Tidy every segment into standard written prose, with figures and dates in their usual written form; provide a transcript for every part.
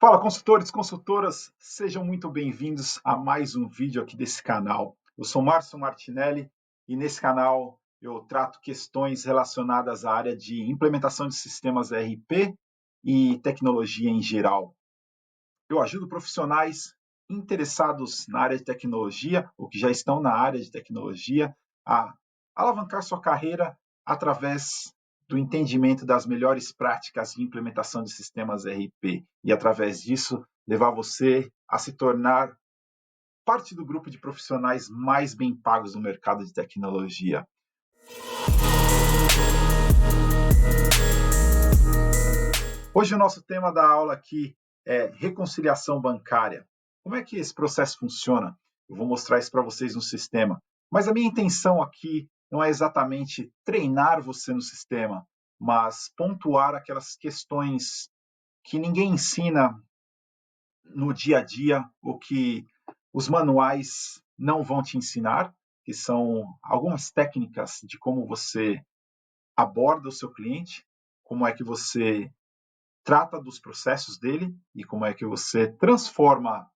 Fala, consultores, consultoras, sejam muito bem-vindos a mais um vídeo aqui desse canal. Eu sou Márcio Martinelli e nesse canal eu trato questões relacionadas à área de implementação de sistemas ERP e tecnologia em geral. Eu ajudo profissionais interessados na área de tecnologia, ou que já estão na área de tecnologia, a alavancar sua carreira através do entendimento das melhores práticas de implementação de sistemas ERP e, através disso, levar você a se tornar parte do grupo de profissionais mais bem pagos no mercado de tecnologia. Hoje o nosso tema da aula aqui é reconciliação bancária. Como é que esse processo funciona? Eu vou mostrar isso para vocês no sistema. Mas a minha intenção aqui não é exatamente treinar você no sistema, mas pontuar aquelas questões que ninguém ensina no dia a dia, o que os manuais não vão te ensinar, que são algumas técnicas de como você aborda o seu cliente, como é que você trata dos processos dele e como é que você transforma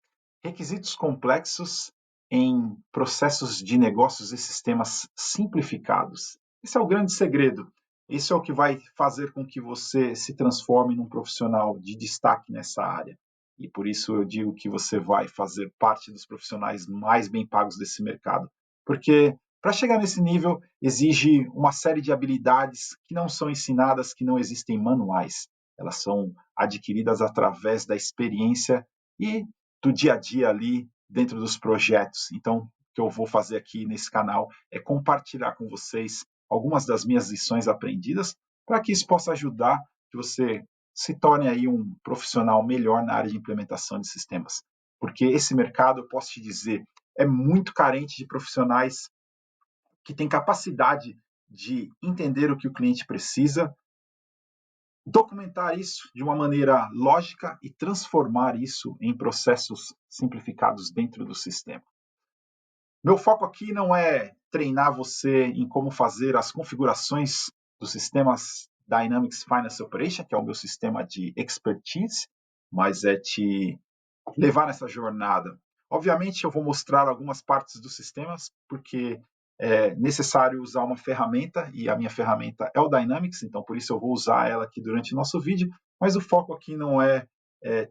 requisitos complexos em processos de negócios e sistemas simplificados. Esse é o grande segredo. Isso é o que vai fazer com que você se transforme num profissional de destaque nessa área. E por isso eu digo que você vai fazer parte dos profissionais mais bem pagos desse mercado. Porque para chegar nesse nível exige uma série de habilidades que não são ensinadas, que não existem manuais. Elas são adquiridas através da experiência e do dia a dia ali dentro dos projetos. Então, o que eu vou fazer aqui nesse canal é compartilhar com vocês algumas das minhas lições aprendidas para que isso possa ajudar que você se torne aí um profissional melhor na área de implementação de sistemas. Porque esse mercado, eu posso te dizer, é muito carente de profissionais que têm capacidade de entender o que o cliente precisa, documentar isso de uma maneira lógica e transformar isso em processos simplificados dentro do sistema. Meu foco aqui não é treinar você em como fazer as configurações dos sistemas Dynamics Finance Operation, que é o meu sistema de expertise, mas é te levar nessa jornada. Obviamente, eu vou mostrar algumas partes dos sistemas, porque é necessário usar uma ferramenta, e a minha ferramenta é o Dynamics, então por isso eu vou usar ela aqui durante o nosso vídeo, mas o foco aqui não é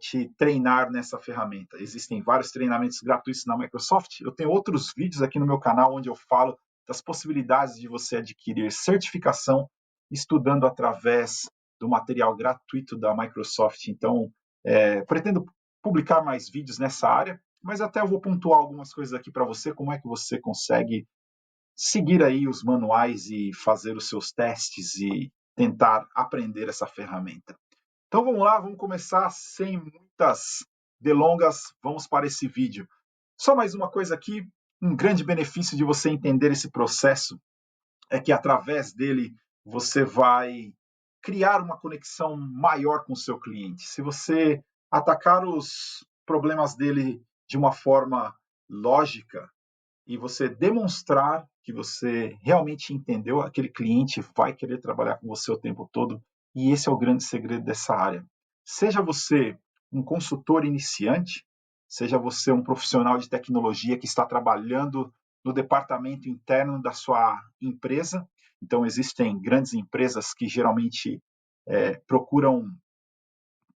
te treinar nessa ferramenta. Existem vários treinamentos gratuitos na Microsoft. Eu tenho outros vídeos aqui no meu canal onde eu falo das possibilidades de você adquirir certificação estudando através do material gratuito da Microsoft. Então, pretendo publicar mais vídeos nessa área, mas até eu vou pontuar algumas coisas aqui para você, como é que você consegue seguir aí os manuais e fazer os seus testes e tentar aprender essa ferramenta. Então vamos lá, vamos começar sem muitas delongas, vamos para esse vídeo. Só mais uma coisa aqui, um grande benefício de você entender esse processo é que através dele você vai criar uma conexão maior com o seu cliente. Se você atacar os problemas dele de uma forma lógica e você demonstrar que você realmente entendeu, aquele cliente vai querer trabalhar com você o tempo todo. E esse é o grande segredo dessa área. Seja você um consultor iniciante, seja você um profissional de tecnologia que está trabalhando no departamento interno da sua empresa. Então, existem grandes empresas que geralmente procuram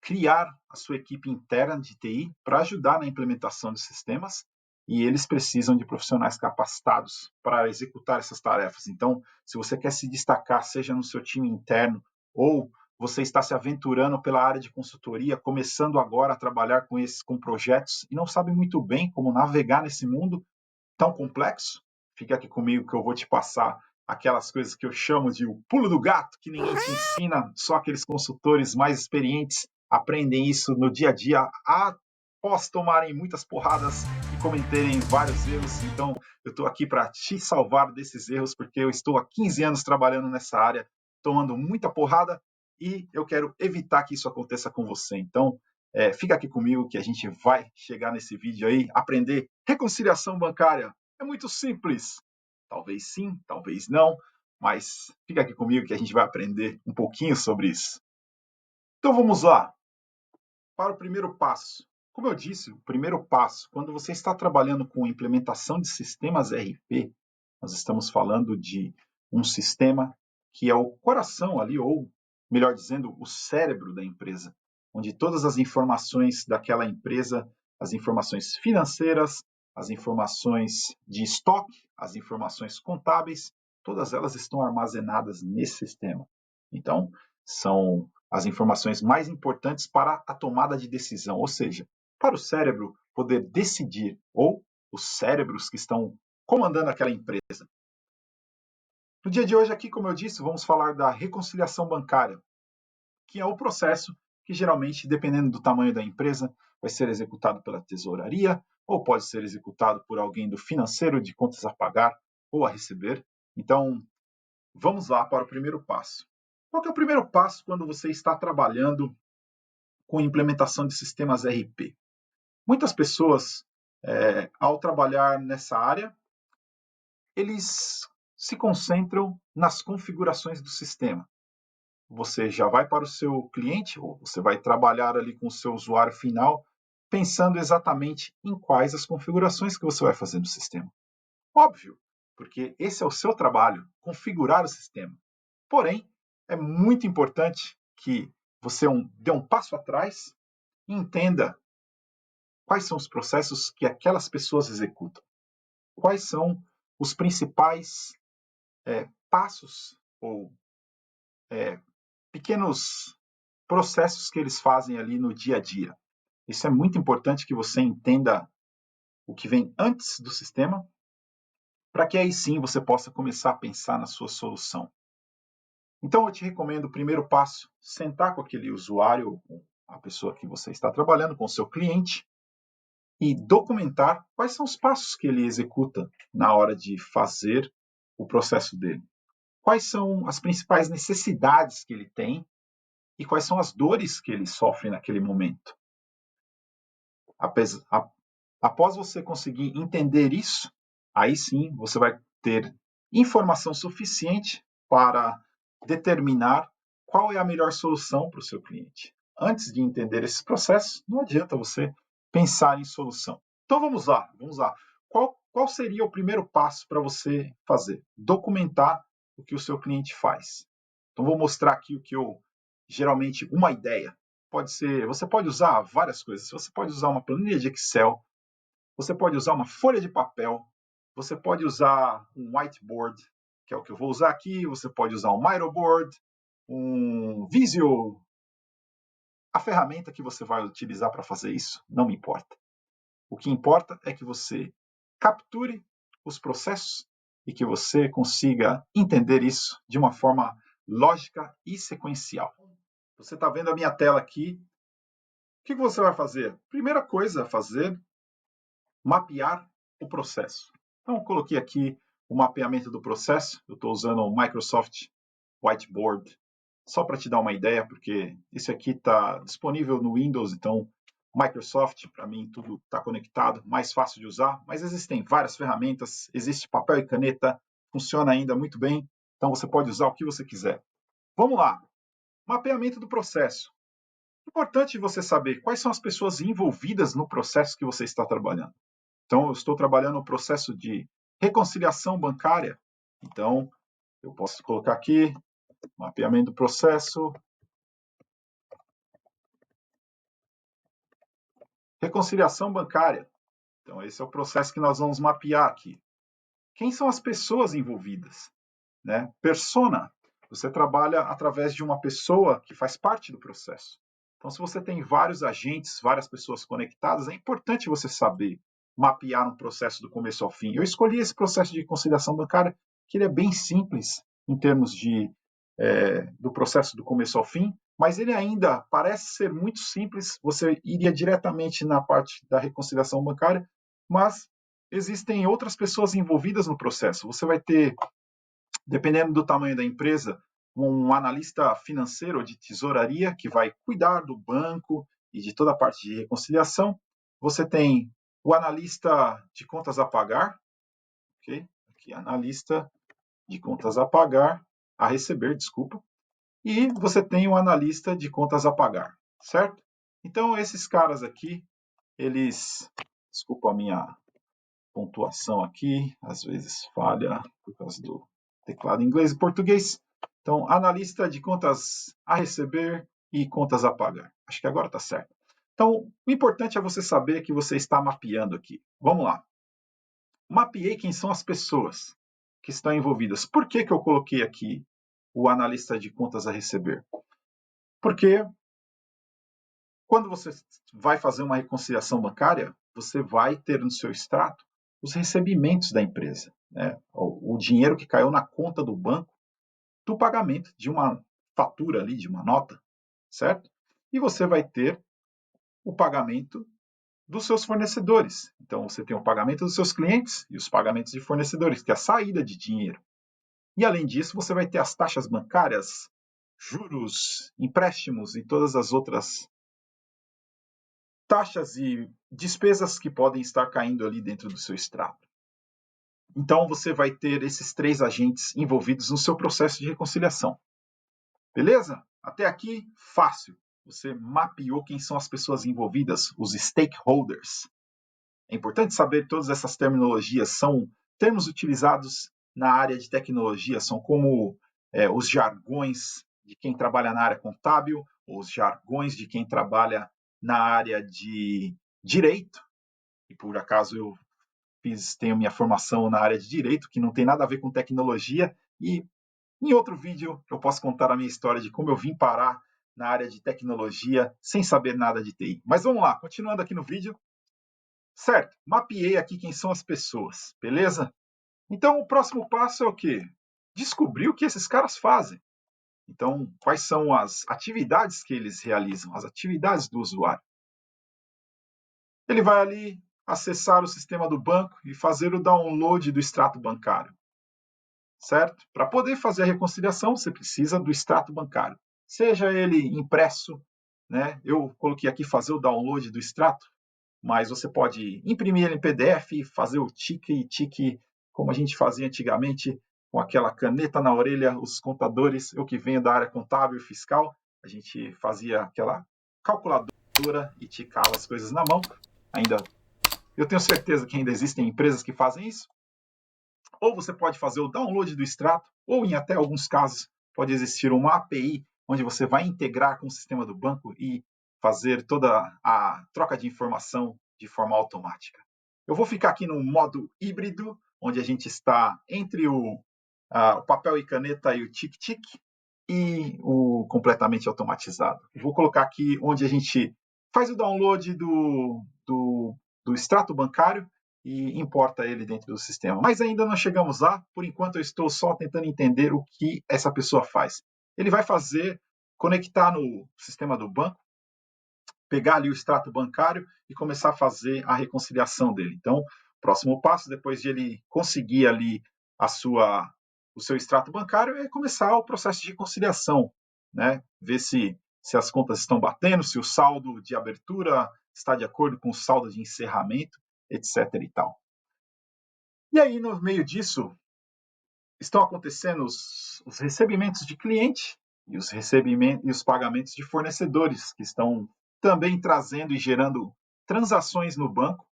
criar a sua equipe interna de TI para ajudar na implementação de sistemas e eles precisam de profissionais capacitados para executar essas tarefas. Então, se você quer se destacar, seja no seu time interno ou você está se aventurando pela área de consultoria, começando agora a trabalhar com projetos e não sabe muito bem como navegar nesse mundo tão complexo, fica aqui comigo que eu vou te passar aquelas coisas que eu chamo de o pulo do gato, que ninguém te ensina, só aqueles consultores mais experientes aprendem isso no dia a dia, após tomarem muitas porradas e cometerem vários erros. Então, eu estou aqui para te salvar desses erros, porque eu estou há 15 anos trabalhando nessa área, tomando muita porrada, e eu quero evitar que isso aconteça com você. Então, fica aqui comigo que a gente vai chegar nesse vídeo aí, aprender reconciliação bancária. É muito simples. Talvez sim, talvez não, mas fica aqui comigo que a gente vai aprender um pouquinho sobre isso. Então vamos lá. para o primeiro passo. Como eu disse, o primeiro passo, quando você está trabalhando com implementação de sistemas ERP, nós estamos falando de um sistema que é o coração ali, ou melhor dizendo, o cérebro da empresa, onde todas as informações daquela empresa, as informações financeiras, as informações de estoque, as informações contábeis, todas elas estão armazenadas nesse sistema. Então, são as informações mais importantes para a tomada de decisão, ou seja, para o cérebro poder decidir, ou os cérebros que estão comandando aquela empresa. No dia de hoje aqui, como eu disse, vamos falar da reconciliação bancária, que é o processo que geralmente, dependendo do tamanho da empresa, vai ser executado pela tesouraria, ou pode ser executado por alguém do financeiro de contas a pagar ou a receber. Então, vamos lá para o primeiro passo. Qual que é o primeiro passo quando você está trabalhando com implementação de sistemas ERP? Muitas pessoas, ao trabalhar nessa área, eles se concentram nas configurações do sistema. Você já vai para o seu cliente, ou você vai trabalhar ali com o seu usuário final, pensando exatamente em quais as configurações que você vai fazer no sistema. Óbvio, porque esse é o seu trabalho, configurar o sistema. Porém, é muito importante que você dê um passo atrás e entenda quais são os processos que aquelas pessoas executam. Quais são os principais passos ou pequenos processos que eles fazem ali no dia a dia. Isso é muito importante que você entenda o que vem antes do sistema, para que aí sim você possa começar a pensar na sua solução. Então eu te recomendo o primeiro passo, sentar com aquele usuário, a pessoa que você está trabalhando, com o seu cliente, e documentar quais são os passos que ele executa na hora de fazer o processo dele. Quais são as principais necessidades que ele tem e quais são as dores que ele sofre naquele momento. Após você conseguir entender isso, aí sim você vai ter informação suficiente para determinar qual é a melhor solução para o seu cliente. Antes de entender esse processo, não adianta você pensar em solução. Então vamos lá. Qual seria o primeiro passo para você fazer? Documentar o que o seu cliente faz. Então vou mostrar aqui o que geralmente, uma ideia. Você pode usar várias coisas. Você pode usar uma planilha de Excel, você pode usar uma folha de papel, você pode usar um whiteboard, que é o que eu vou usar aqui, você pode usar um Miroboard, um Visio. A ferramenta que você vai utilizar para fazer isso não me importa. O que importa é que você capture os processos e que você consiga entender isso de uma forma lógica e sequencial. Você está vendo a minha tela aqui. O que você vai fazer? Primeira coisa a fazer, mapear o processo. Então, eu coloquei aqui o mapeamento do processo. Eu estou usando o Microsoft Whiteboard, só para te dar uma ideia, porque esse aqui está disponível no Windows, então Microsoft, para mim, tudo está conectado, mais fácil de usar, mas existem várias ferramentas, existe papel e caneta, funciona ainda muito bem, então você pode usar o que você quiser. Vamos lá, mapeamento do processo. Importante você saber quais são as pessoas envolvidas no processo que você está trabalhando. Então, eu estou trabalhando no processo de reconciliação bancária. Então, eu posso colocar aqui, mapeamento do processo, reconciliação bancária. Então, esse é o processo que nós vamos mapear aqui. Quem são as pessoas envolvidas? Né? Persona. Você trabalha através de uma pessoa que faz parte do processo. Então, se você tem vários agentes, várias pessoas conectadas, é importante você saber mapear um processo do começo ao fim. Eu escolhi esse processo de conciliação bancária, que ele é bem simples em termos do processo do começo ao fim, mas ele ainda parece ser muito simples. Você iria diretamente na parte da reconciliação bancária, mas existem outras pessoas envolvidas no processo. Você vai ter, dependendo do tamanho da empresa, um analista financeiro ou de tesouraria que vai cuidar do banco e de toda a parte de reconciliação. Você tem o analista de contas a pagar, ok? Aqui, analista de contas a pagar, a receber, desculpa. E você tem o analista de contas a pagar, certo? Então, esses caras aqui, eles... Desculpa a minha pontuação aqui, às vezes falha por causa do teclado em inglês e português. Então, analista de contas a receber e contas a pagar. Acho que agora está certo. Então, o importante é você saber que você está mapeando aqui. Vamos lá. Mapeei quem são as pessoas que estão envolvidas. Por que eu coloquei aqui o analista de contas a receber? Porque quando você vai fazer uma reconciliação bancária, você vai ter no seu extrato os recebimentos da empresa, né? O dinheiro que caiu na conta do banco do pagamento de uma fatura ali, de uma nota, certo? E você vai ter o pagamento dos seus fornecedores. Então, você tem o pagamento dos seus clientes e os pagamentos de fornecedores, que é a saída de dinheiro. E, além disso, você vai ter as taxas bancárias, juros, empréstimos e todas as outras taxas e despesas que podem estar caindo ali dentro do seu extrato. Então, você vai ter esses três agentes envolvidos no seu processo de reconciliação. Beleza? Até aqui, fácil. Você mapeou quem são as pessoas envolvidas, os stakeholders. É importante saber que todas essas terminologias são termos utilizados na área de tecnologia, são como os jargões de quem trabalha na área contábil, os jargões de quem trabalha na área de direito, e por acaso eu tenho minha formação na área de direito, que não tem nada a ver com tecnologia, e em outro vídeo eu posso contar a minha história de como eu vim parar na área de tecnologia sem saber nada de TI. Mas vamos lá, continuando aqui no vídeo. Certo, mapeei aqui quem são as pessoas, beleza? Então o próximo passo é o quê? Descobrir o que esses caras fazem. Então, quais são as atividades que eles realizam, as atividades do usuário. Ele vai ali acessar o sistema do banco e fazer o download do extrato bancário. Certo? Para poder fazer a reconciliação, você precisa do extrato bancário. Seja ele impresso, né? Eu coloquei aqui fazer o download do extrato, mas você pode imprimir ele em PDF, fazer o tique como a gente fazia antigamente, com aquela caneta na orelha, os contadores, eu que venho da área contábil e fiscal, a gente fazia aquela calculadora e ticava as coisas na mão. Eu tenho certeza que ainda existem empresas que fazem isso. Ou você pode fazer o download do extrato, ou em até alguns casos pode existir uma API onde você vai integrar com o sistema do banco e fazer toda a troca de informação de forma automática. Eu vou ficar aqui no modo híbrido, onde a gente está entre o papel e caneta e o tic-tic e o completamente automatizado. Vou colocar aqui onde a gente faz o download do extrato bancário e importa ele dentro do sistema. Mas ainda não chegamos lá, por enquanto eu estou só tentando entender o que essa pessoa faz. Ele vai conectar no sistema do banco, pegar ali o extrato bancário e começar a fazer a reconciliação dele. Então, o próximo passo, depois de ele conseguir ali o seu extrato bancário, é começar o processo de reconciliação, né? Ver se as contas estão batendo, se o saldo de abertura está de acordo com o saldo de encerramento, etc. e tal. E aí, no meio disso, estão acontecendo os recebimentos de cliente e os pagamentos de fornecedores, que estão também trazendo e gerando transações no banco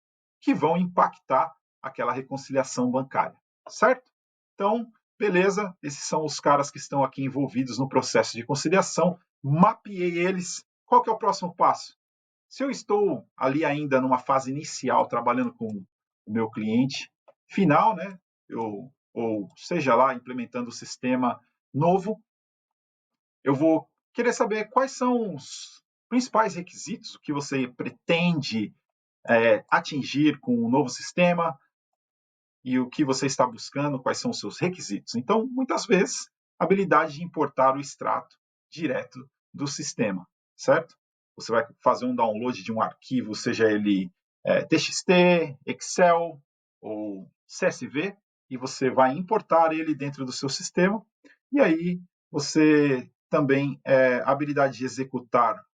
que vão impactar aquela reconciliação bancária, certo? Então, beleza, esses são os caras que estão aqui envolvidos no processo de conciliação, mapeei eles. Qual que é o próximo passo? Se eu estou ali ainda numa fase inicial, trabalhando com o meu cliente final, né, ou seja lá, implementando o sistema novo, eu vou querer saber quais são os principais requisitos que você pretende atingir com o novo sistema e o que você está buscando, quais são os seus requisitos. Então, muitas vezes, a habilidade de importar o extrato direto do sistema, certo? Você vai fazer um download de um arquivo, seja ele TXT, Excel ou CSV, e você vai importar ele dentro do seu sistema, e aí você também a habilidade de executar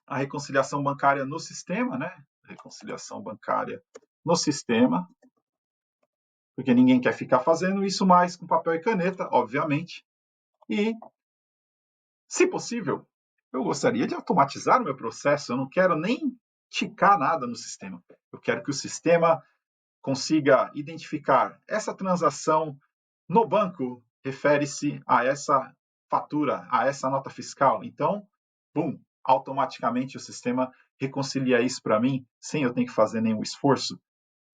a reconciliação bancária no sistema, né? Reconciliação bancária no sistema, porque ninguém quer ficar fazendo isso mais com papel e caneta, obviamente. E, se possível, eu gostaria de automatizar o meu processo, eu não quero nem ticar nada no sistema. Eu quero que o sistema consiga identificar essa transação no banco refere-se a essa fatura, a essa nota fiscal. Então, bum, automaticamente o sistema reconcilia isso para mim sem eu ter que fazer nenhum esforço.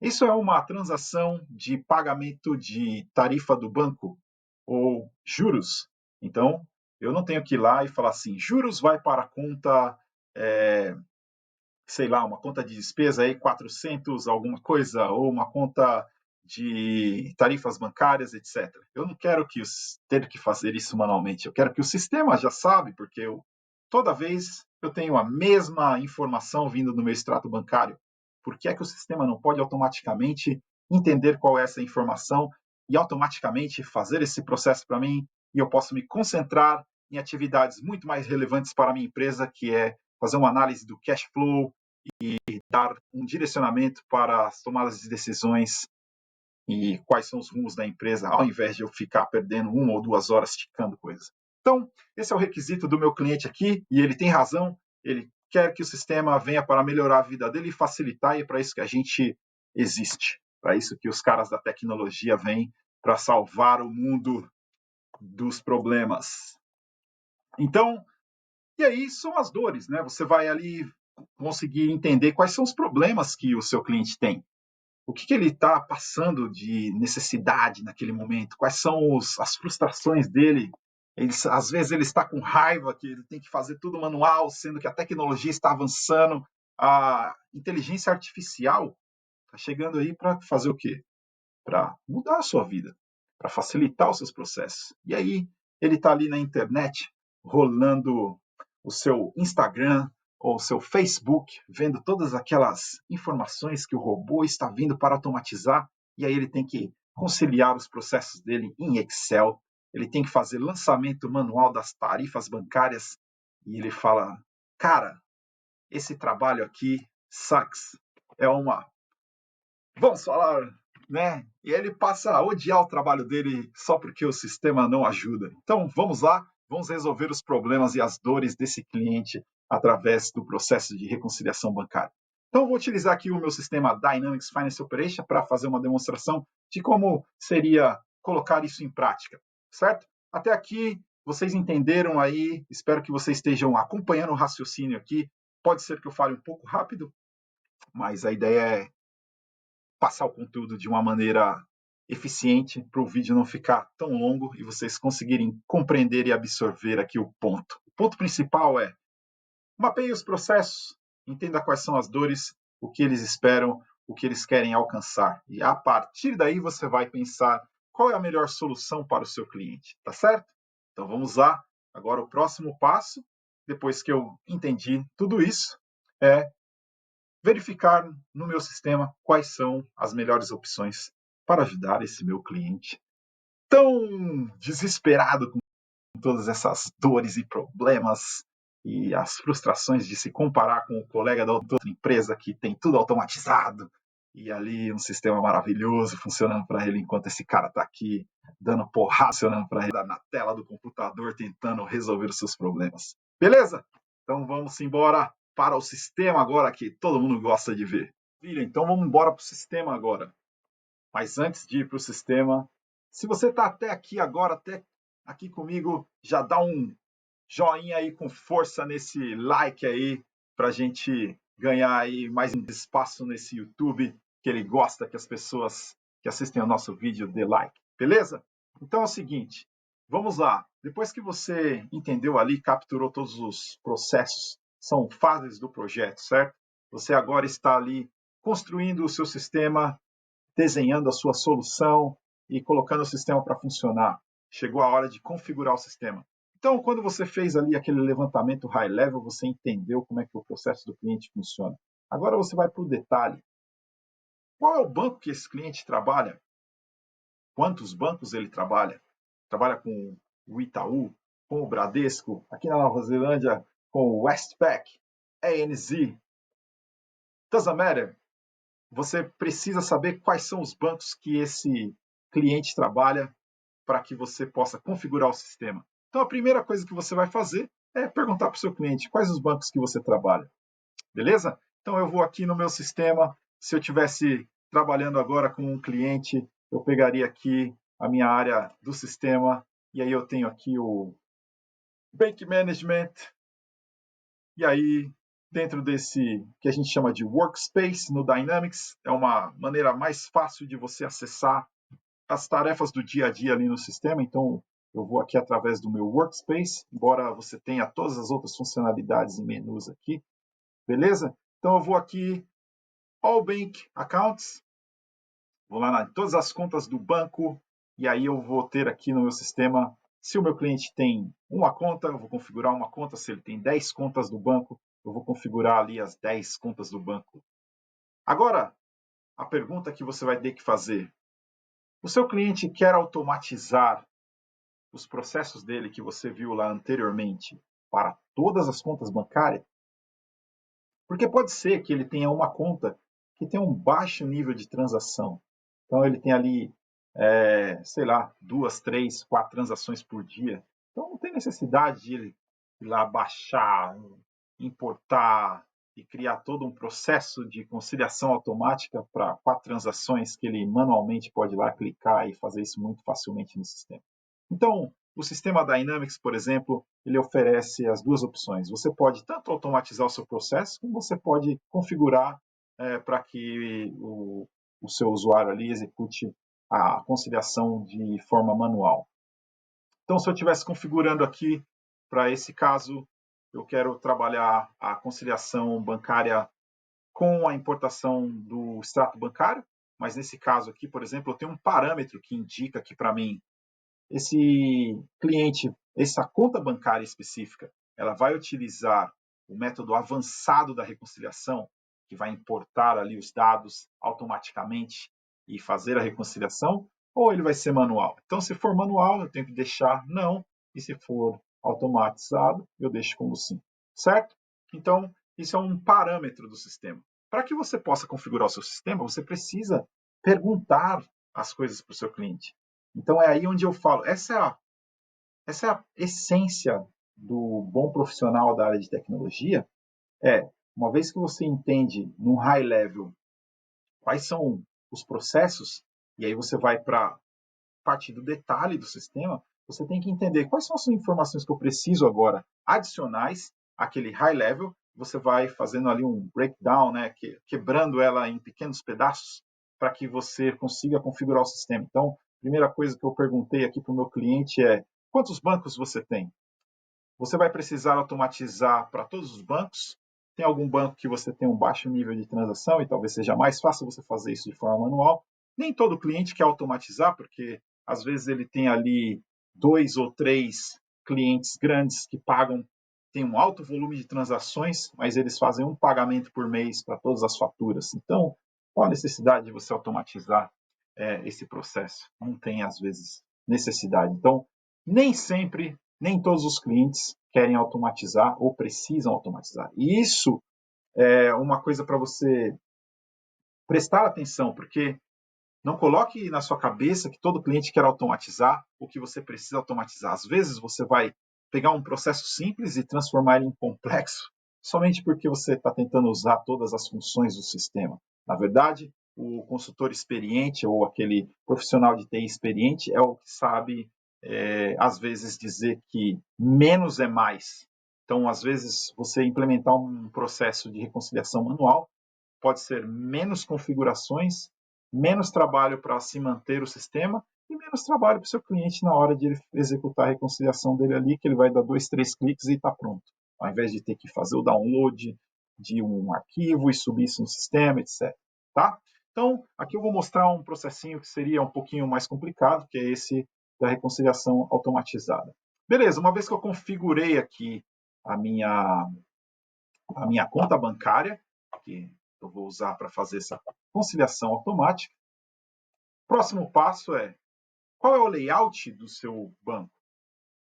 Isso é uma transação de pagamento de tarifa do banco ou juros. Então, eu não tenho que ir lá e falar assim, juros vai para a conta, sei lá, uma conta de despesa aí, 400 alguma coisa, ou uma conta de tarifas bancárias, etc. Eu não quero ter que fazer isso manualmente. Eu quero que o sistema já sabe, porque toda vez eu tenho a mesma informação vindo do meu extrato bancário. Por que é que o sistema não pode automaticamente entender qual é essa informação e automaticamente fazer esse processo para mim e eu posso me concentrar em atividades muito mais relevantes para a minha empresa, que é fazer uma análise do cash flow e dar um direcionamento para as tomadas de decisões e quais são os rumos da empresa, ao invés de eu ficar perdendo 1 ou 2 horas esticando coisas. Então, esse é o requisito do meu cliente aqui, e ele tem razão, ele quer que o sistema venha para melhorar a vida dele e facilitar, e é para isso que a gente existe, para isso que os caras da tecnologia vêm, para salvar o mundo dos problemas. Então, e aí são as dores, né? Você vai ali conseguir entender quais são os problemas que o seu cliente tem. O que ele está passando de necessidade naquele momento? Quais são as frustrações dele? Às vezes ele está com raiva que ele tem que fazer tudo manual, sendo que a tecnologia está avançando. A inteligência artificial está chegando aí para fazer o quê? Para mudar a sua vida, para facilitar os seus processos. E aí ele está ali na internet, rolando o seu Instagram ou o seu Facebook, vendo todas aquelas informações que o robô está vindo para automatizar, e aí ele tem que conciliar os processos dele em Excel, ele tem que fazer lançamento manual das tarifas bancárias, e ele fala, cara, esse trabalho aqui sucks, é uma... Vamos falar, né? E ele passa a odiar o trabalho dele só porque o sistema não ajuda. Então, vamos lá, vamos resolver os problemas e as dores desse cliente através do processo de reconciliação bancária. Então, vou utilizar aqui o meu sistema Dynamics Finance Operation para fazer uma demonstração de como seria colocar isso em prática, certo? Até aqui, vocês entenderam aí, espero que vocês estejam acompanhando o raciocínio aqui. Pode ser que eu fale um pouco rápido, mas a ideia é passar o conteúdo de uma maneira eficiente para o vídeo não ficar tão longo e vocês conseguirem compreender e absorver aqui o ponto. O ponto principal é mapeie os processos, entenda quais são as dores, o que eles esperam, o que eles querem alcançar. E a partir daí você vai pensar qual é a melhor solução para o seu cliente, tá certo? Então vamos lá. Agora o próximo passo, depois que eu entendi tudo isso, é verificar no meu sistema quais são as melhores opções para ajudar esse meu cliente tão desesperado com todas essas dores e problemas e as frustrações de se comparar com o colega da outra empresa que tem tudo automatizado e ali um sistema maravilhoso funcionando para ele enquanto esse cara está aqui dando porrada funcionando para ele na tela do computador tentando resolver os seus problemas. Beleza? Então vamos embora para o sistema agora que todo mundo gosta de ver. Então vamos embora para o sistema agora. Mas antes de ir para o sistema, se você está até aqui agora, até aqui comigo, já dá um joinha aí com força nesse like aí, para a gente ganhar aí mais espaço nesse YouTube, que ele gosta que as pessoas que assistem ao nosso vídeo dê like, beleza? Então é o seguinte, vamos lá. Depois que você entendeu ali, capturou todos os processos, são fases do projeto, certo? Você agora está ali construindo o seu sistema, desenhando a sua solução e colocando o sistema para funcionar. Chegou a hora de configurar o sistema. Então, quando você fez ali aquele levantamento high level, você entendeu como é que o processo do cliente funciona. Agora você vai para o detalhe. Qual é o banco que esse cliente trabalha? Quantos bancos ele trabalha? Trabalha com o Itaú, com o Bradesco, aqui na Nova Zelândia, com o Westpac, ANZ. Doesn't matter. Você precisa saber quais são os bancos que esse cliente trabalha para que você possa configurar o sistema. Então, a primeira coisa que você vai fazer perguntar para o seu cliente quais os bancos que você trabalha. Beleza? Então eu vou aqui no meu sistema. Se eu tivesse trabalhando agora com um cliente, eu pegaria aqui a minha área do sistema e aí eu tenho aqui o Bank Management. E aí, dentro desse que a gente chama de Workspace no Dynamics, é uma maneira mais fácil de você acessar as tarefas do dia a dia ali no sistema. Então, eu vou aqui através do meu Workspace, embora você tenha todas as outras funcionalidades e menus aqui, beleza? Então, eu vou aqui, All Bank Accounts, vou lá em todas as contas do banco, e aí eu vou ter aqui no meu sistema, se o meu cliente tem uma conta, eu vou configurar uma conta, se ele tem 10 contas do banco, eu vou configurar ali as 10 contas do banco. Agora, a pergunta que você vai ter que fazer, o seu cliente quer automatizar os processos dele que você viu lá anteriormente para todas as contas bancárias? Porque pode ser que ele tenha uma conta que tem um baixo nível de transação. Então ele tem ali, sei lá, 2, 3, 4 transações por dia. Então não tem necessidade de ele ir lá baixar, importar e criar todo um processo de conciliação automática para 4 transações que ele manualmente pode ir lá clicar e fazer isso muito facilmente no sistema. Então, o sistema Dynamics, por exemplo, ele oferece as duas opções. Você pode tanto automatizar o seu processo, como você pode configurar para que o seu usuário ali execute a conciliação de forma manual. Então, se eu estivesse configurando aqui, para esse caso, eu quero trabalhar a conciliação bancária com a importação do extrato bancário, mas nesse caso aqui, por exemplo, eu tenho um parâmetro que indica aqui para mim esse cliente, essa conta bancária específica, ela vai utilizar o método avançado da reconciliação, que vai importar ali os dados automaticamente e fazer a reconciliação, ou ele vai ser manual. Então, se for manual, eu tenho que deixar não, e se for automatizado, eu deixo como sim, certo? Então, isso é um parâmetro do sistema. Para que você possa configurar o seu sistema, você precisa perguntar as coisas para o seu cliente. Então é aí onde eu falo, essa é a essência do bom profissional da área de tecnologia, uma vez que você entende num high level quais são os processos, e aí você vai para a parte do detalhe do sistema, você tem que entender quais são as informações que eu preciso agora adicionais àquele high level, você vai fazendo ali um breakdown, né, quebrando ela em pequenos pedaços para que você consiga configurar o sistema. Então, a primeira coisa que eu perguntei aqui para o meu cliente é: quantos bancos você tem? Você vai precisar automatizar para todos os bancos? Tem algum banco que você tem um baixo nível de transação e talvez seja mais fácil você fazer isso de forma manual? Nem todo cliente quer automatizar, porque às vezes ele tem ali 2 ou 3 clientes grandes que pagam, tem um alto volume de transações, mas eles fazem um pagamento por mês para todas as faturas. Então, qual a necessidade de você automatizar esse processo? Não tem, às vezes, necessidade. Então, nem sempre, nem todos os clientes querem automatizar ou precisam automatizar. E isso é uma coisa para você prestar atenção, porque não coloque na sua cabeça que todo cliente quer automatizar o que você precisa automatizar. Às vezes você vai pegar um processo simples e transformar ele em complexo, somente porque você está tentando usar todas as funções do sistema. Na verdade, o consultor experiente ou aquele profissional de TI experiente é o que sabe, às vezes, dizer que menos é mais. Então, às vezes, você implementar um processo de reconciliação manual pode ser menos configurações, menos trabalho para se manter o sistema e menos trabalho para o seu cliente na hora de ele executar a reconciliação dele ali, que ele vai dar 2, 3 cliques e está pronto. Ao invés de ter que fazer o download de um arquivo e subir isso no sistema, etc. Tá? Então, aqui eu vou mostrar um processinho que seria um pouquinho mais complicado, que é esse da reconciliação automatizada. Beleza, uma vez que eu configurei aqui a minha conta bancária, que eu vou usar para fazer essa conciliação automática. Próximo passo é: qual é o layout do seu banco?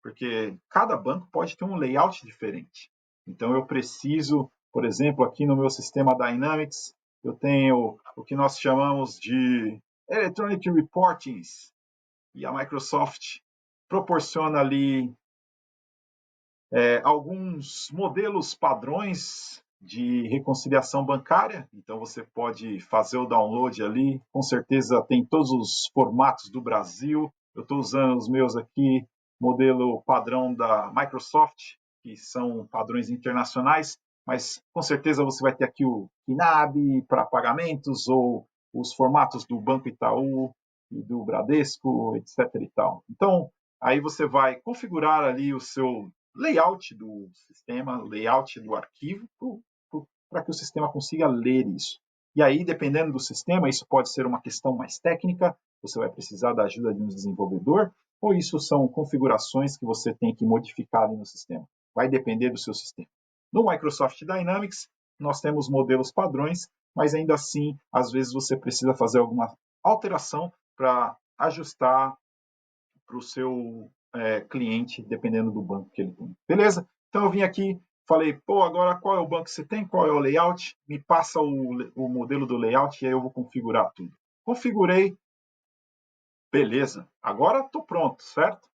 Porque cada banco pode ter um layout diferente. Então eu preciso, por exemplo, aqui no meu sistema Dynamics, eu tenho o que nós chamamos de Electronic Reportings, e a Microsoft proporciona ali alguns modelos padrões de reconciliação bancária. Então você pode fazer o download ali. Com certeza tem todos os formatos do Brasil. Eu estou usando os meus aqui, modelo padrão da Microsoft, que são padrões internacionais, mas com certeza você vai ter aqui o KNAB para pagamentos ou os formatos do Banco Itaú e do Bradesco, etc. e tal. Então, aí você vai configurar ali o seu layout do sistema, layout do arquivo, para que o sistema consiga ler isso. E aí, dependendo do sistema, isso pode ser uma questão mais técnica, você vai precisar da ajuda de um desenvolvedor, ou isso são configurações que você tem que modificar ali no sistema. Vai depender do seu sistema. No Microsoft Dynamics, nós temos modelos padrões, mas ainda assim, às vezes você precisa fazer alguma alteração para ajustar para o seu cliente, dependendo do banco que ele tem. Beleza? Então eu vim aqui, falei, pô, agora qual é o banco que você tem, qual é o layout, me passa o modelo do layout e aí eu vou configurar tudo. Configurei, beleza, agora estou pronto, certo?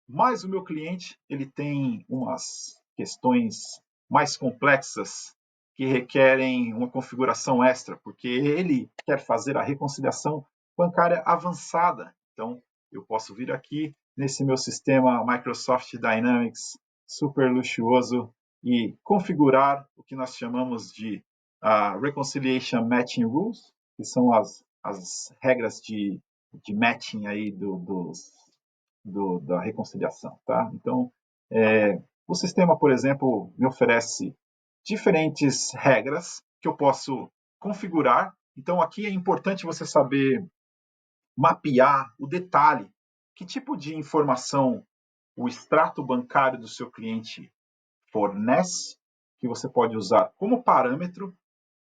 Mas o meu cliente, ele tem umas questões mais complexas que requerem uma configuração extra, porque ele quer fazer a reconciliação bancária avançada. Então, eu posso vir aqui nesse meu sistema Microsoft Dynamics super luxuoso e configurar o que nós chamamos de Reconciliation Matching Rules, que são as regras de matching aí da reconciliação. Tá? Então, o sistema, por exemplo, me oferece diferentes regras que eu posso configurar. Então, aqui é importante você saber mapear o detalhe, que tipo de informação o extrato bancário do seu cliente fornece, que você pode usar como parâmetro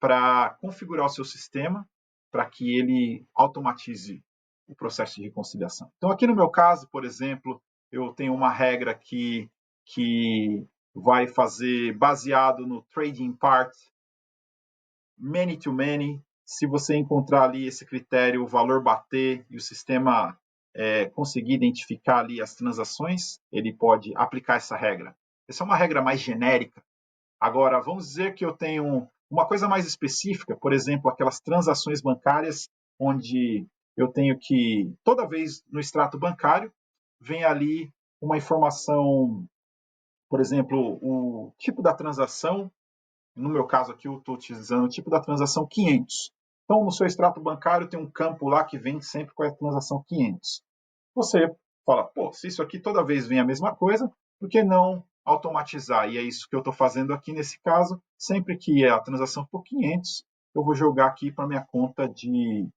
para configurar o seu sistema para que ele automatize o processo de reconciliação. Então, aqui no meu caso, por exemplo, eu tenho uma regra que vai fazer baseado no trading part, many to many. Se você encontrar ali esse critério, o valor bater e o sistema conseguir identificar ali as transações, ele pode aplicar essa regra. Essa é uma regra mais genérica. Agora, vamos dizer que eu tenho uma coisa mais específica, por exemplo, aquelas transações bancárias onde eu tenho que, toda vez no extrato bancário, vem ali uma informação, por exemplo, o tipo da transação, no meu caso aqui eu estou utilizando o tipo da transação 500. Então, no seu extrato bancário tem um campo lá que vem sempre com a transação 500. Você fala, pô, se isso aqui toda vez vem a mesma coisa, por que não automatizar? E é isso que eu estou fazendo aqui nesse caso. Sempre que a transação for 500, eu vou jogar aqui para minha conta de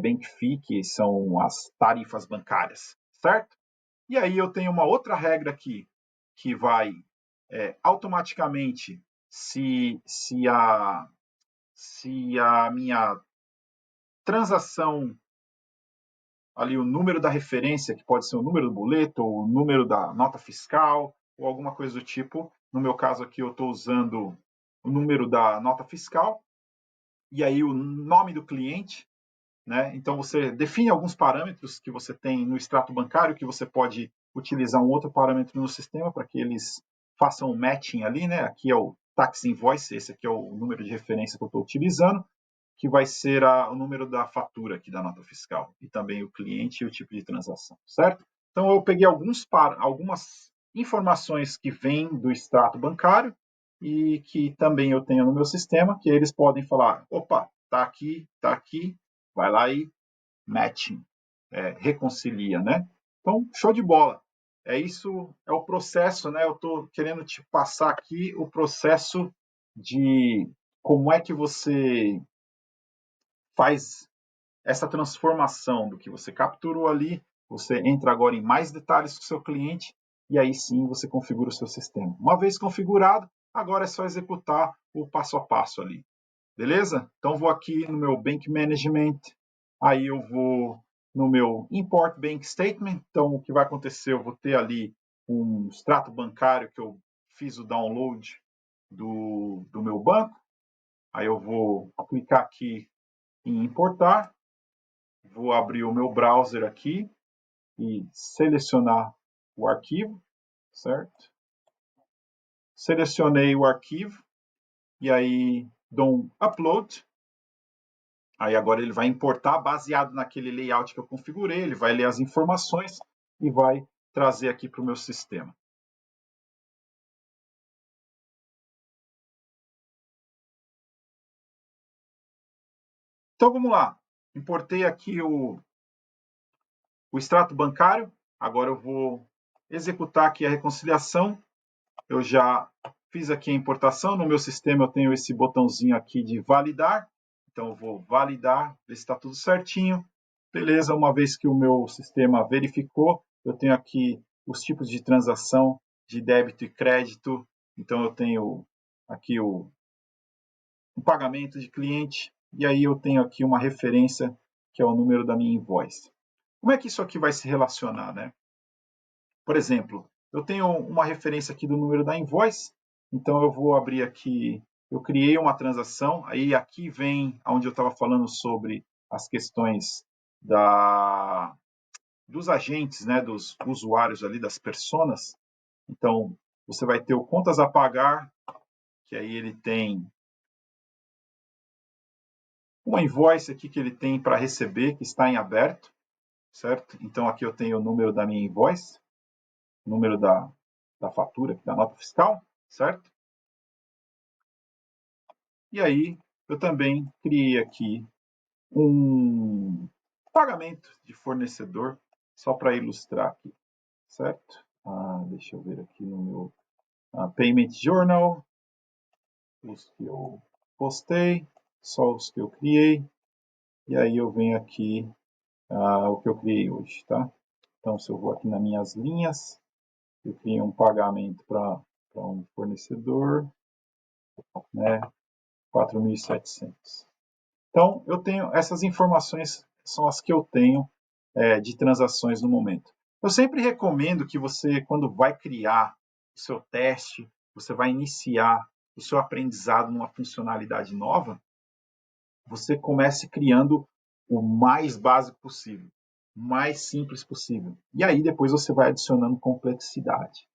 bank fee, que são as tarifas bancárias, certo? E aí eu tenho uma outra regra aqui, que vai automaticamente, se a minha transação ali o número da referência, que pode ser o número do boleto, ou o número da nota fiscal, ou alguma coisa do tipo. No meu caso aqui, eu estou usando o número da nota fiscal, e aí o nome do cliente. Né? Então, você define alguns parâmetros que você tem no extrato bancário, que você pode utilizar um outro parâmetro no sistema para que eles façam um matching ali. Né? Aqui é o tax invoice, esse aqui é o número de referência que eu estou utilizando, que vai ser o número da fatura aqui da nota fiscal, e também o cliente e o tipo de transação, certo? Então, eu peguei algumas informações que vêm do extrato bancário e que também eu tenho no meu sistema, que eles podem falar, opa, tá aqui, vai lá e matching, reconcilia, né? Então, show de bola. É isso, é o processo, né? Eu estou querendo te passar aqui o processo de como é que você faz essa transformação do que você capturou ali, você entra agora em mais detalhes com o seu cliente e aí sim você configura o seu sistema. Uma vez configurado, agora é só executar o passo a passo ali. Beleza? Então vou aqui no meu Bank Management, aí eu vou no meu Import Bank Statement. Então o que vai acontecer? Eu vou ter ali um extrato bancário que eu fiz o download do meu banco. Aí eu vou clicar aqui em importar, vou abrir o meu browser aqui e selecionar o arquivo, certo? selecionei o arquivo e aí dou um upload. Aí agora ele vai importar baseado naquele layout que eu configurei, ele vai ler as informações e vai trazer aqui para o meu sistema. Então vamos lá. Importei aqui o extrato bancário. Agora eu vou executar aqui a reconciliação. Eu já fiz aqui a importação. No meu sistema eu tenho esse botãozinho aqui de validar. Então eu vou validar, ver se está tudo certinho. Beleza, uma vez que o meu sistema verificou, eu tenho aqui os tipos de transação de débito e crédito. Então eu tenho aqui o pagamento de cliente e aí eu tenho aqui uma referência que é o número da minha invoice. Como é que isso aqui vai se relacionar, né? Por exemplo, eu tenho uma referência aqui do número da invoice, então eu vou abrir aqui, eu criei uma transação, aí aqui vem onde eu estava falando sobre as questões dos agentes, né, dos usuários ali, das personas. Então, você vai ter o contas a pagar, que aí ele tem uma invoice aqui que ele tem para receber, que está em aberto, certo? Então, aqui eu tenho o número da minha invoice, número da fatura, da nota fiscal, certo? E aí, eu também criei aqui um pagamento de fornecedor, só para ilustrar aqui, certo? Deixa eu ver aqui no meu Payment Journal, os que eu postei, só os que eu criei, e aí eu venho aqui o que eu criei hoje, tá? Então, se eu vou aqui nas minhas linhas, eu criei um pagamento para um fornecedor, né, 4.700. Então, eu tenho essas informações, são as que eu tenho de transações no momento. Eu sempre recomendo que você, quando vai criar o seu teste, você vai iniciar o seu aprendizado numa funcionalidade nova, você comece criando o mais básico possível, o mais simples possível. E aí depois você vai adicionando complexidade.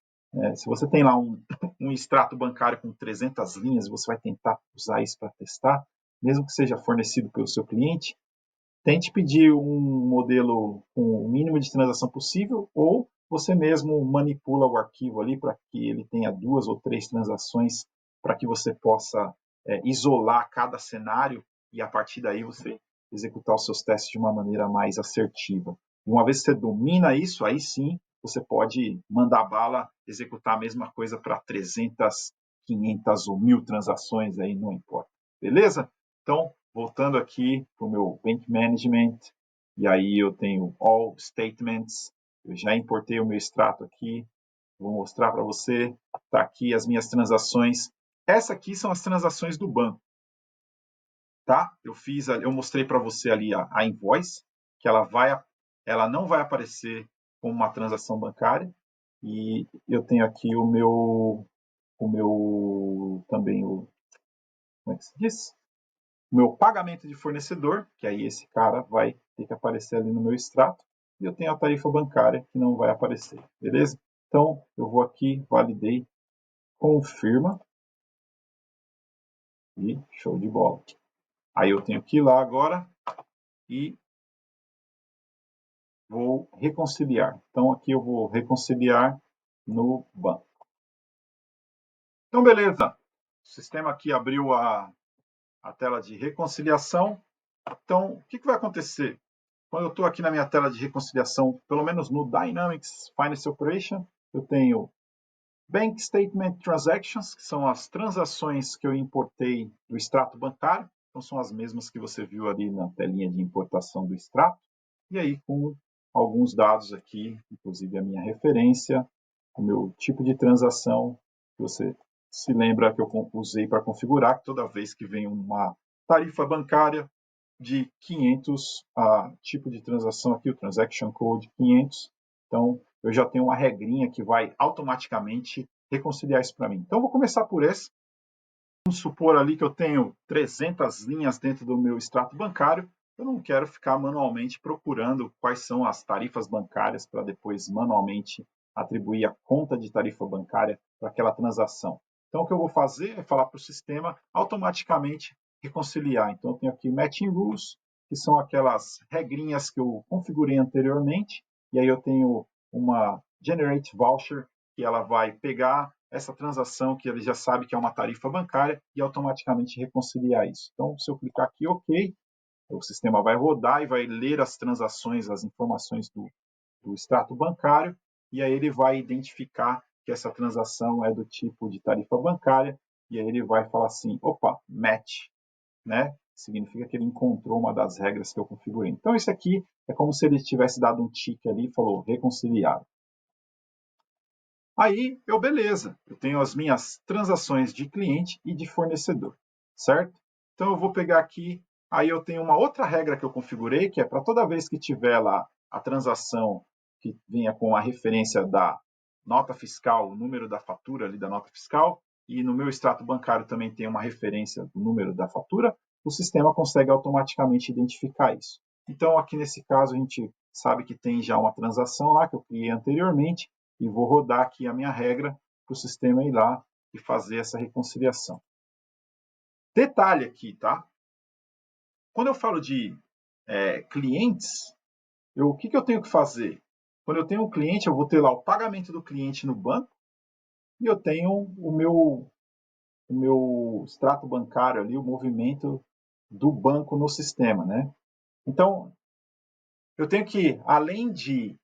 Se você tem lá um extrato bancário com 300 linhas, você vai tentar usar isso para testar, mesmo que seja fornecido pelo seu cliente, tente pedir um modelo com o mínimo de transação possível ou você mesmo manipula o arquivo ali para que ele tenha 2 ou 3 transações para que você possa isolar cada cenário e a partir daí você executar os seus testes de uma maneira mais assertiva. E uma vez que você domina isso, aí sim você pode mandar bala, executar a mesma coisa para 300, 500 ou 1.000 transações, aí não importa. Beleza? Então, voltando aqui para o meu Bank Management, e aí eu tenho All Statements, eu já importei o meu extrato aqui, vou mostrar para você, está aqui as minhas transações. Essa aqui são as transações do banco, tá? Eu mostrei para você ali a invoice, que ela não vai aparecer como uma transação bancária, e eu tenho aqui também como é que se diz? O meu pagamento de fornecedor, que aí esse cara vai ter que aparecer ali no meu extrato, e eu tenho a tarifa bancária que não vai aparecer, beleza? Então, eu vou aqui, validei, confirma, e show de bola. Aí eu tenho que ir lá agora e vou reconciliar. Então, aqui eu vou reconciliar no banco. Então, beleza. O sistema aqui abriu a tela de reconciliação. Então, o que vai acontecer? Quando eu estou aqui na minha tela de reconciliação, pelo menos no Dynamics Finance Operation, eu tenho Bank Statement Transactions, que são as transações que eu importei do extrato bancário. Então, são as mesmas que você viu ali na telinha de importação do extrato. E aí, com alguns dados aqui, inclusive a minha referência, o meu tipo de transação, que você se lembra que eu usei para configurar, que toda vez que vem uma tarifa bancária de 500, tipo de transação aqui, o Transaction Code 500. Então, eu já tenho uma regrinha que vai automaticamente reconciliar isso para mim. Então, vou começar por esse. Vamos supor ali que eu tenho 300 linhas dentro do meu extrato bancário. Eu não quero ficar manualmente procurando quais são as tarifas bancárias para depois manualmente atribuir a conta de tarifa bancária para aquela transação. Então, o que eu vou fazer é falar para o sistema automaticamente reconciliar. Então, eu tenho aqui Matching Rules, que são aquelas regrinhas que eu configurei anteriormente, e aí eu tenho uma Generate Voucher, que ela vai pegar essa transação que ele já sabe que é uma tarifa bancária e automaticamente reconciliar isso. Então, se eu clicar aqui OK, o sistema vai rodar e vai ler as transações, as informações do extrato bancário, e aí ele vai identificar que essa transação é do tipo de tarifa bancária, e aí ele vai falar assim, opa, match, né? Significa que ele encontrou uma das regras que eu configurei. Então, isso aqui é como se ele tivesse dado um tique ali e falou reconciliado. Aí, beleza, eu tenho as minhas transações de cliente e de fornecedor, certo? Então, eu vou pegar aqui, aí eu tenho uma outra regra que eu configurei, que é para toda vez que tiver lá a transação que venha com a referência da nota fiscal, o número da fatura ali da nota fiscal, e no meu extrato bancário também tem uma referência do número da fatura, o sistema consegue automaticamente identificar isso. Então, aqui nesse caso, a gente sabe que tem já uma transação lá que eu criei anteriormente, e vou rodar aqui a minha regra para o sistema ir lá e fazer essa reconciliação. Detalhe aqui, tá? Quando eu falo de clientes, o que eu tenho que fazer? Quando eu tenho um cliente, eu vou ter lá o pagamento do cliente no banco e eu tenho o meu extrato bancário ali, o movimento do banco no sistema, né? Então, eu tenho que, além de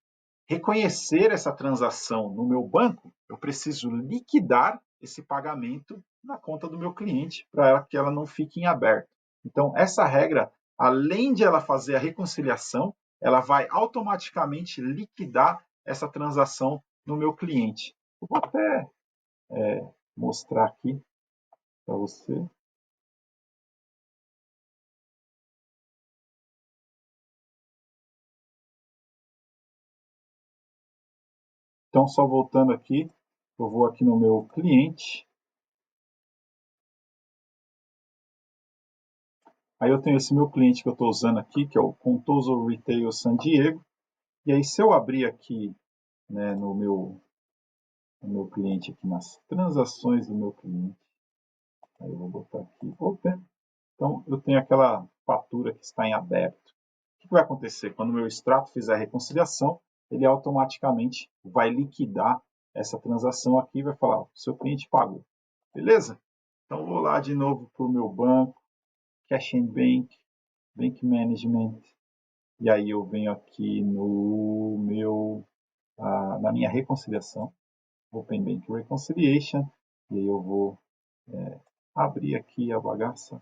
reconhecer essa transação no meu banco, eu preciso liquidar esse pagamento na conta do meu cliente para que ela não fique em aberto. Então, essa regra, além de ela fazer a reconciliação, ela vai automaticamente liquidar essa transação no meu cliente. Eu vou até mostrar aqui para você. Então, só voltando aqui, eu vou aqui no meu cliente. Aí eu tenho esse meu cliente que eu estou usando aqui, que é o Contoso Retail San Diego. E aí, se eu abrir aqui, né, no meu cliente, aqui nas transações do meu cliente, aí eu vou botar aqui Open. Então, eu tenho aquela fatura que está em aberto. O que vai acontecer? Quando o meu extrato fizer a reconciliação, ele automaticamente vai liquidar essa transação aqui e vai falar, o seu cliente pagou. Beleza? Então, eu vou lá de novo para o meu banco, Cash and Bank, Bank Management, e aí eu venho aqui na minha reconciliação, Open Bank Reconciliation, e aí eu vou abrir aqui a bagaça.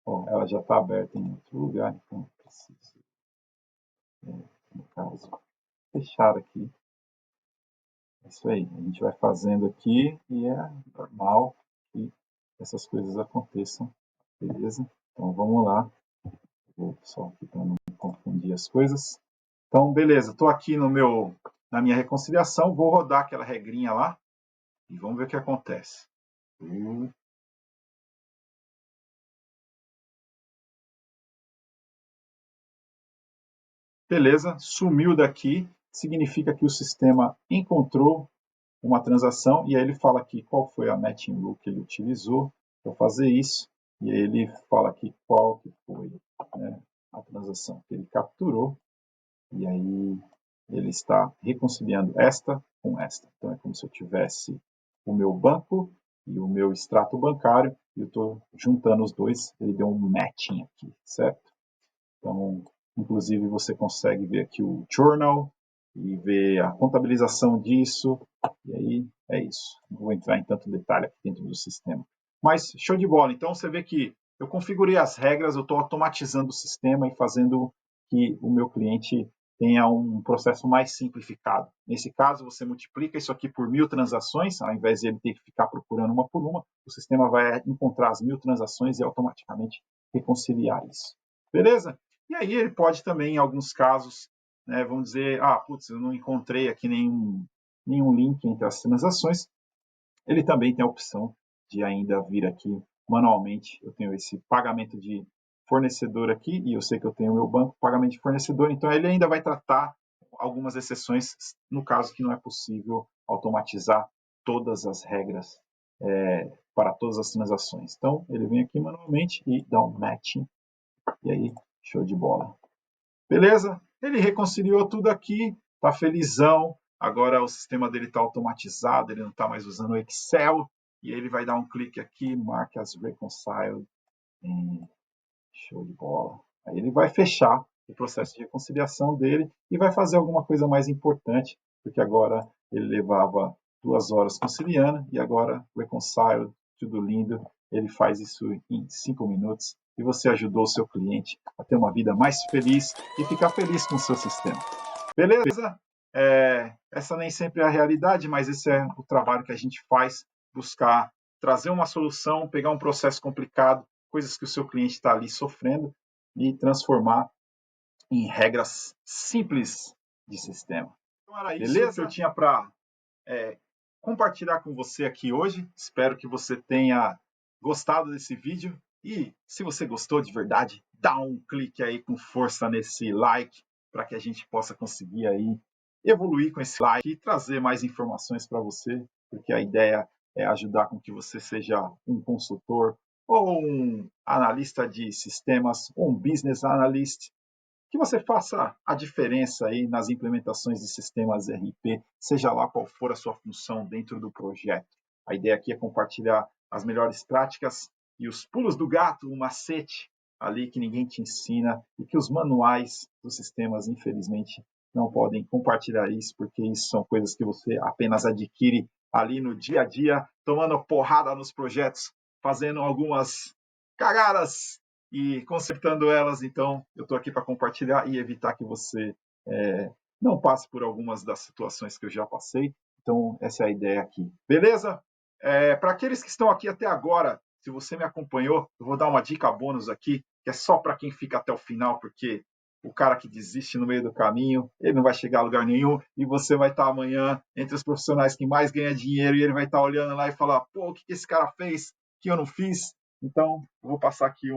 Ó, ela já está aberta em outro lugar, então preciso, no caso, fechar aqui. É isso aí, a gente vai fazendo aqui e é normal que essas coisas aconteçam, beleza? Então vamos lá, vou só aqui para não confundir as coisas. Então, beleza, estou aqui na minha reconciliação, vou rodar aquela regrinha lá e vamos ver o que acontece. Beleza, sumiu daqui, significa que o sistema encontrou uma transação e aí ele fala aqui qual foi a matching rule que ele utilizou para fazer isso e aí ele fala aqui qual que foi, né, a transação que ele capturou e aí ele está reconciliando esta com esta. Então é como se eu tivesse o meu banco e o meu extrato bancário e eu estou juntando os dois, ele deu um matching aqui, certo? Então, inclusive, você consegue ver aqui o journal e ver a contabilização disso. E aí é isso. Não vou entrar em tanto detalhe aqui dentro do sistema. Mas show de bola. Então você vê que eu configurei as regras, eu estou automatizando o sistema e fazendo que o meu cliente tenha um processo mais simplificado. Nesse caso, você multiplica isso aqui por 1000 transações, ao invés de ele ter que ficar procurando uma por uma, o sistema vai encontrar as 1000 transações e automaticamente reconciliar isso. Beleza? E aí ele pode também, em alguns casos, né, vamos dizer, putz, eu não encontrei aqui nenhum link entre as transações. Ele também tem a opção de ainda vir aqui manualmente. Eu tenho esse pagamento de fornecedor aqui, e eu sei que eu tenho o meu banco, pagamento de fornecedor, então ele ainda vai tratar algumas exceções no caso que não é possível automatizar todas as regras para todas as transações. Então, ele vem aqui manualmente e dá um matching, e aí, show de bola. Beleza? Ele reconciliou tudo aqui, tá felizão. Agora o sistema dele está automatizado, ele não está mais usando o Excel, e ele vai dar um clique aqui, mark as reconciled, show de bola. Aí ele vai fechar o processo de reconciliação dele e vai fazer alguma coisa mais importante, porque agora ele levava 2 horas conciliando e agora reconcile, tudo lindo, ele faz isso em 5 minutos e você ajudou o seu cliente a ter uma vida mais feliz e ficar feliz com o seu sistema. Beleza? Essa nem sempre é a realidade, mas esse é o trabalho que a gente faz, buscar trazer uma solução, pegar um processo complicado, coisas que o seu cliente está ali sofrendo e transformar em regras simples de sistema. Então era isso Beleza? Que eu tinha para compartilhar com você aqui hoje. Espero que você tenha gostado desse vídeo e se você gostou de verdade, dá um clique aí com força nesse like para que a gente possa conseguir aí evoluir com esse like e trazer mais informações para você, porque a ideia é ajudar com que você seja um consultor ou um analista de sistemas, ou um business analyst, que você faça a diferença aí nas implementações de sistemas RP, seja lá qual for a sua função dentro do projeto. A ideia aqui é compartilhar as melhores práticas e os pulos do gato, o macete ali que ninguém te ensina e que os manuais dos sistemas, infelizmente, não podem compartilhar isso, porque isso são coisas que você apenas adquire ali no dia a dia, tomando porrada nos projetos, fazendo algumas cagadas e consertando elas. Então, eu estou aqui para compartilhar e evitar que você não passe por algumas das situações que eu já passei. Então, essa é a ideia aqui. Beleza? Para aqueles que estão aqui até agora, se você me acompanhou, eu vou dar uma dica bônus aqui, que é só para quem fica até o final, porque o cara que desiste no meio do caminho, ele não vai chegar a lugar nenhum, e você vai estar amanhã entre os profissionais que mais ganham dinheiro, e ele vai estar olhando lá e falar, pô, o que esse cara fez que eu não fiz? Então, eu vou passar aqui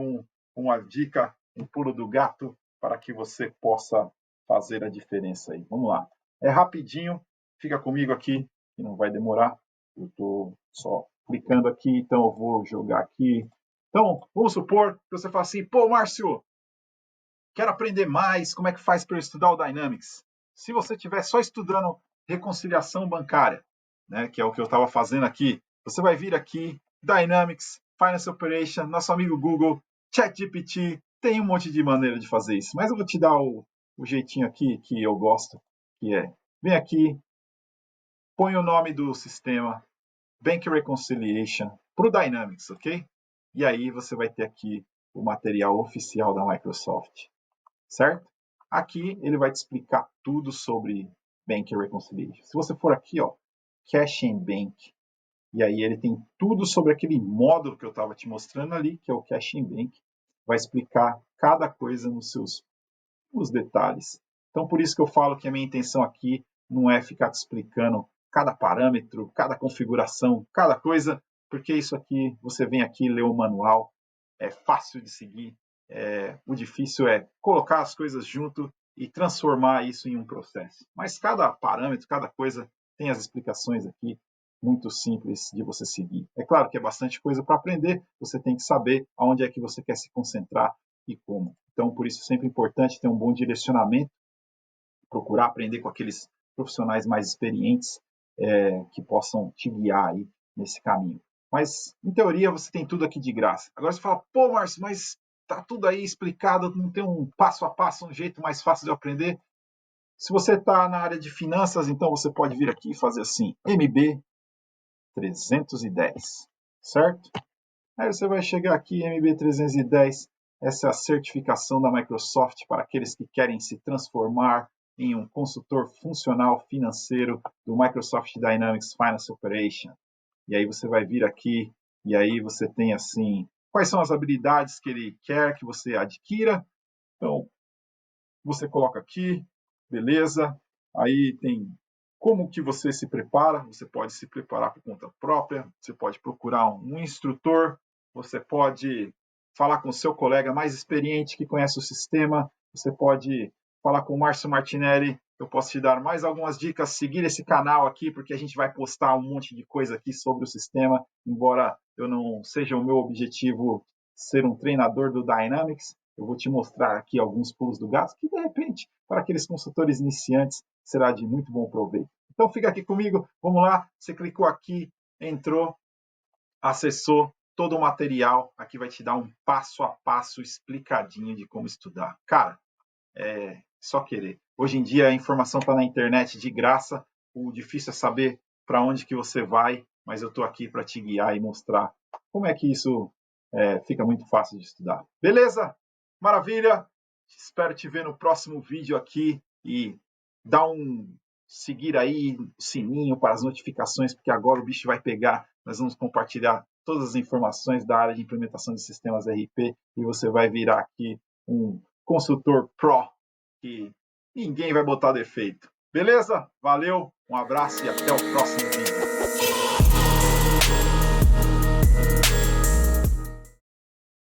uma dica, um pulo do gato, para que você possa fazer a diferença aí. Vamos lá. É rapidinho, fica comigo aqui, que não vai demorar. Eu estou só clicando aqui, então eu vou jogar aqui. Então, vamos supor que você fala assim, pô, Márcio, quero aprender mais, como é que faz para eu estudar o Dynamics? Se você estiver só estudando reconciliação bancária, né, que é o que eu estava fazendo aqui, você vai vir aqui, Dynamics, Finance Operation, nosso amigo Google, ChatGPT, tem um monte de maneira de fazer isso, mas eu vou te dar o jeitinho aqui que eu gosto, que é, vem aqui, põe o nome do sistema, Bank Reconciliation, para o Dynamics, ok? E aí você vai ter aqui o material oficial da Microsoft, certo? Aqui ele vai te explicar tudo sobre Bank Reconciliation. Se você for aqui, ó, Cash and Bank, e aí ele tem tudo sobre aquele módulo que eu estava te mostrando ali, que é o Cash and Bank, vai explicar cada coisa nos detalhes. Então, por isso que eu falo que a minha intenção aqui não é ficar te explicando cada parâmetro, cada configuração, cada coisa, porque isso aqui, você vem aqui, lê o manual, é fácil de seguir, o difícil é colocar as coisas junto e transformar isso em um processo. Mas cada parâmetro, cada coisa tem as explicações aqui, muito simples de você seguir. É claro que é bastante coisa para aprender, você tem que saber aonde é que você quer se concentrar e como. Então, por isso é sempre importante ter um bom direcionamento, procurar aprender com aqueles profissionais mais experientes que possam te guiar aí nesse caminho. Mas, em teoria, você tem tudo aqui de graça. Agora você fala, pô, Márcio, mas tá tudo aí explicado, não tem um passo a passo, um jeito mais fácil de aprender. Se você está na área de finanças, então você pode vir aqui e fazer assim, MB 310, certo? Aí você vai chegar aqui, MB 310, essa é a certificação da Microsoft para aqueles que querem se transformar em um consultor funcional financeiro do Microsoft Dynamics Finance Operation. E aí você vai vir aqui e aí você tem assim, quais são as habilidades que ele quer que você adquira. Então, você coloca aqui, beleza. Aí tem como que você se prepara. Você pode se preparar por conta própria, você pode procurar um instrutor, você pode falar com o seu colega mais experiente que conhece o sistema, você pode falar com o Márcio Martinelli, eu posso te dar mais algumas dicas, seguir esse canal aqui, porque a gente vai postar um monte de coisa aqui sobre o sistema, embora eu não seja o meu objetivo ser um treinador do Dynamics, eu vou te mostrar aqui alguns pulos do gato que, de repente, para aqueles consultores iniciantes, será de muito bom proveito. Então, fica aqui comigo, vamos lá, você clicou aqui, entrou, acessou todo o material, aqui vai te dar um passo a passo explicadinho de como estudar. Cara, é só querer. Hoje em dia a informação está na internet de graça, o difícil é saber para onde que você vai, mas eu estou aqui para te guiar e mostrar como é que isso fica muito fácil de estudar. Beleza? Maravilha! Espero te ver no próximo vídeo aqui e dá um seguir aí o sininho para as notificações, porque agora o bicho vai pegar. Nós vamos compartilhar todas as informações da área de implementação de sistemas RP e você vai virar aqui um consultor Pro que ninguém vai botar defeito. Beleza? Valeu, um abraço e até o próximo vídeo.